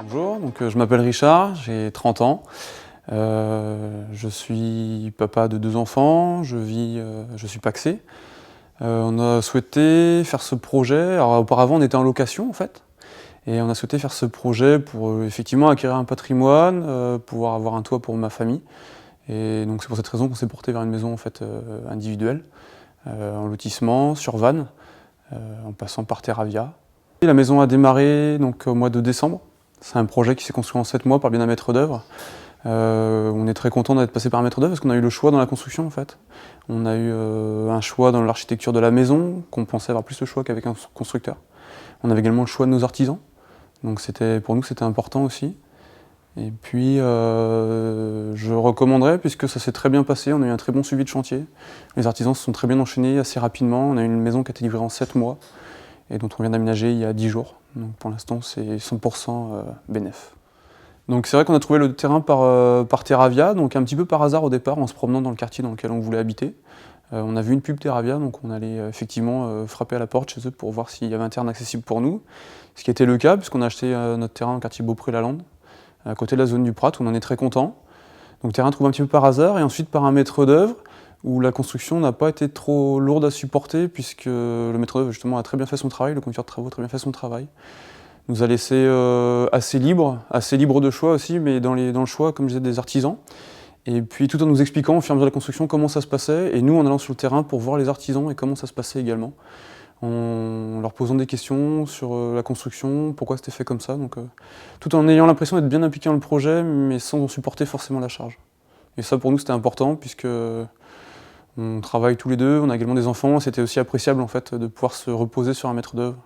Bonjour, je m'appelle Richard, j'ai 30 ans. Je suis papa de 2 enfants, je suis pacsé. On a souhaité faire ce projet, alors auparavant on était en location en fait, et on a souhaité faire ce projet pour effectivement acquérir un patrimoine, pouvoir avoir un toit pour ma famille. Et donc c'est pour cette raison qu'on s'est porté vers une maison en fait, individuelle, en lotissement, sur Vannes, en passant par Terravia. La maison a démarré donc, au mois de décembre. C'est un projet qui s'est construit en 7 mois par bien un maître d'œuvre. On est très content d'être passé par un maître d'œuvre parce qu'on a eu le choix dans la construction en fait. On a eu un choix dans l'architecture de la maison, qu'on pensait avoir plus le choix qu'avec un constructeur. On avait également le choix de nos artisans, donc pour nous c'était important aussi. Et puis je recommanderais puisque ça s'est très bien passé, on a eu un très bon suivi de chantier. Les artisans se sont très bien enchaînés assez rapidement, on a eu une maison qui a été livrée en 7 mois et dont on vient d'aménager il y a 10 jours. Donc pour l'instant c'est 100% bénéf. Donc c'est vrai qu'on a trouvé le terrain par Terravia, donc un petit peu par hasard au départ en se promenant dans le quartier dans lequel on voulait habiter. On a vu une pub Terravia, donc on allait effectivement frapper à la porte chez eux pour voir s'il y avait un terrain accessible pour nous. Ce qui était le cas puisqu'on a acheté notre terrain au quartier Beaupré-Lalande, à côté de la zone du Prat, où on en est très content. Donc terrain trouvé un petit peu par hasard et ensuite par un maître d'œuvre où la construction n'a pas été trop lourde à supporter puisque le maître d'œuvre justement a très bien fait son travail, le conducteur de travaux a très bien fait son travail. Nous a laissé assez libre de choix aussi, mais dans le choix, comme je disais, des artisans. Et puis tout en nous expliquant au fur et à mesure de la construction comment ça se passait, et nous en allant sur le terrain pour voir les artisans et comment ça se passait également, en leur posant des questions sur la construction, pourquoi c'était fait comme ça, donc, tout en ayant l'impression d'être bien impliqué dans le projet, mais sans en supporter forcément la charge. Et ça pour nous c'était important, puisque on travaille tous les deux, on a également des enfants, c'était aussi appréciable en fait de pouvoir se reposer sur un maître d'œuvre,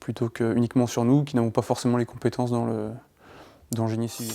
plutôt que uniquement sur nous, qui n'avons pas forcément les compétences dans le génie civil.